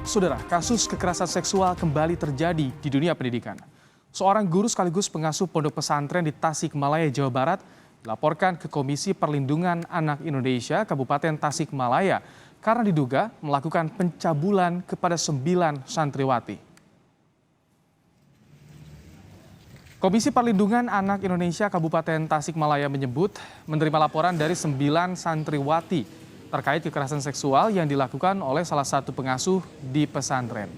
Saudara, kasus kekerasan seksual kembali terjadi di dunia pendidikan. Seorang guru sekaligus pengasuh pondok pesantren di Tasikmalaya, Jawa Barat, dilaporkan ke Komisi Perlindungan Anak Indonesia Kabupaten Tasikmalaya karena diduga melakukan pencabulan kepada 9 santriwati. Komisi Perlindungan Anak Indonesia Kabupaten Tasikmalaya menyebut menerima laporan dari 9 santriwati terkait kekerasan seksual yang dilakukan oleh salah satu pengasuh di pesantren.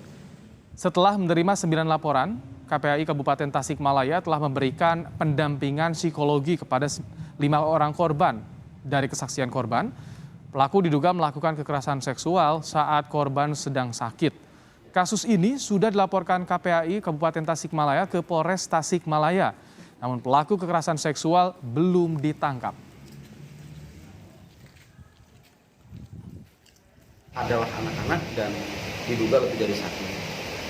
Setelah menerima 9 laporan, KPAI Kabupaten Tasikmalaya telah memberikan pendampingan psikologi kepada 5 orang korban. Dari kesaksian korban, pelaku diduga melakukan kekerasan seksual saat korban sedang sakit. Kasus ini sudah dilaporkan KPAI Kabupaten Tasikmalaya ke Polres Tasikmalaya. Namun pelaku kekerasan seksual belum ditangkap. Adalah anak-anak dan diduga lebih dari satu.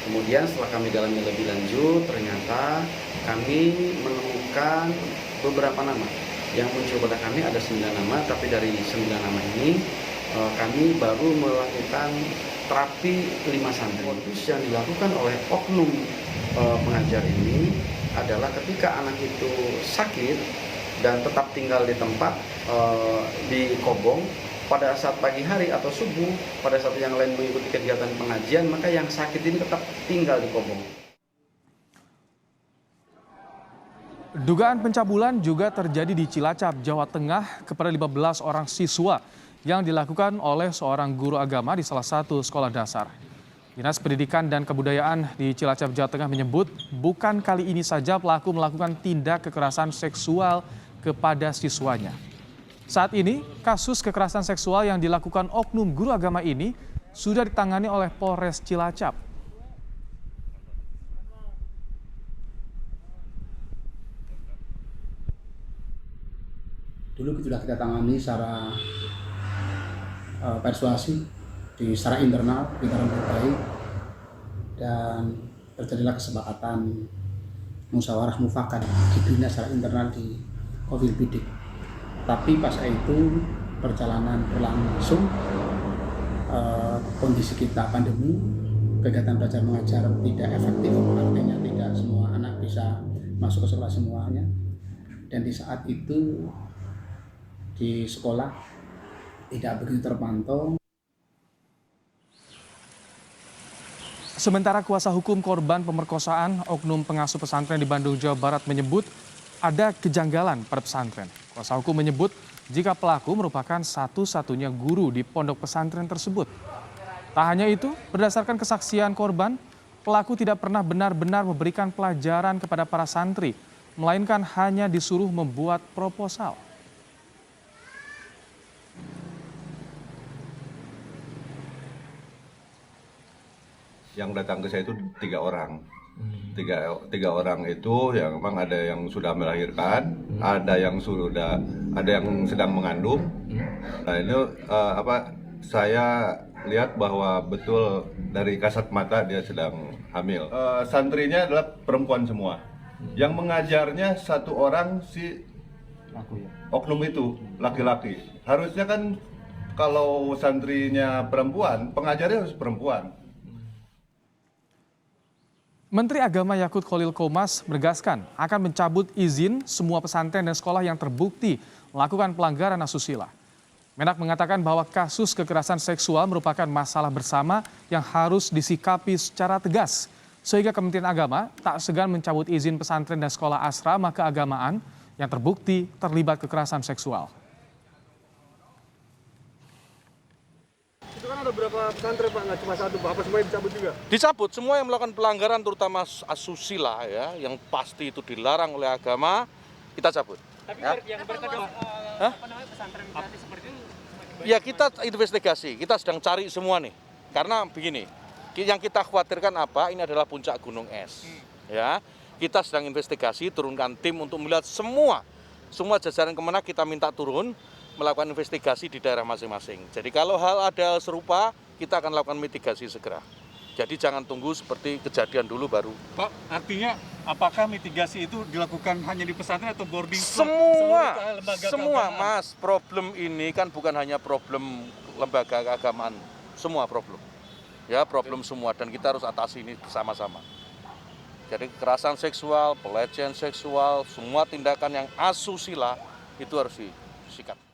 Kemudian setelah kami dalami lebih lanjut, ternyata kami menemukan beberapa nama. Yang muncul pada kami ada 9 nama, tapi dari 9 nama ini kami baru melakukan terapi 5 santri. Modus yang dilakukan oleh oknum pengajar ini adalah ketika anak itu sakit dan tetap tinggal di tempat di Kobong, pada saat pagi hari atau subuh, pada saat yang lain mengikuti kegiatan pengajian, maka yang sakit ini tetap tinggal di Kobong. Dugaan pencabulan juga terjadi di Cilacap, Jawa Tengah kepada 15 orang siswa yang dilakukan oleh seorang guru agama di salah satu sekolah dasar. Dinas Pendidikan dan Kebudayaan di Cilacap, Jawa Tengah menyebut bukan kali ini saja pelaku melakukan tindak kekerasan seksual kepada siswanya. Saat ini, kasus kekerasan seksual yang dilakukan oknum guru agama ini sudah ditangani oleh Polres Cilacap. Dulu sudah kita tangani secara persuasi, secara internal, kita baik, dan terjadilah kesepakatan musyawarah mufakat dibina secara internal di Kofil Bidik. Tapi pasca itu perjalanan berlangsung, kondisi kita pandemi, kegiatan belajar mengajar tidak efektif, artinya tidak semua anak bisa masuk ke sekolah semuanya. Dan di saat itu di sekolah tidak begitu terpantau. Sementara kuasa hukum korban pemerkosaan oknum pengasuh pesantren di Bandung, Jawa Barat menyebut ada kejanggalan pada pesantren. Kuasa hukum menyebut jika pelaku merupakan satu-satunya guru di pondok pesantren tersebut. Tak hanya itu, berdasarkan kesaksian korban, pelaku tidak pernah benar-benar memberikan pelajaran kepada para santri, melainkan hanya disuruh membuat proposal. Yang datang ke saya itu 3 orang. Tiga orang itu yang memang ada yang sudah melahirkan, ada yang sedang mengandung. Nah ini saya lihat bahwa betul dari kasat mata dia sedang hamil. Santrinya adalah perempuan semua. Yang mengajarnya 1 orang si oknum itu laki-laki. Harusnya kan kalau santrinya perempuan, pengajarnya harus perempuan. Menteri Agama Yakut Khalil Qomas menegaskan akan mencabut izin semua pesantren dan sekolah yang terbukti melakukan pelanggaran asusila. Menak mengatakan bahwa kasus kekerasan seksual merupakan masalah bersama yang harus disikapi secara tegas. Sehingga Kementerian Agama tak segan mencabut izin pesantren dan sekolah asrama keagamaan yang terbukti terlibat kekerasan seksual. Itu kan ada berapa pesantren Pak, nggak cuma satu Pak, apa semuanya dicabut juga? Dicabut, semua yang melakukan pelanggaran terutama asusila ya, yang pasti itu dilarang oleh agama, kita cabut. Tapi ya? yang berkedok pesantren gratis seperti itu? Ya kita investigasi, kita sedang cari semua nih. Karena begini, yang kita khawatirkan apa, ini adalah puncak gunung es. Ya, kita sedang investigasi, turunkan tim untuk melihat semua jajaran Kemenak kita minta turun, melakukan investigasi di daerah masing-masing. Jadi kalau hal ada serupa, kita akan lakukan mitigasi segera. Jadi jangan tunggu seperti kejadian dulu baru. Pak, artinya apakah mitigasi itu dilakukan hanya di pesantren atau boarding school? Semua Mas, problem ini kan bukan hanya problem lembaga keagamaan, semua problem. Ya, problem semua dan kita harus atasi ini bersama-sama. Jadi kekerasan seksual, pelecehan seksual, semua tindakan yang asusila itu harus disikat.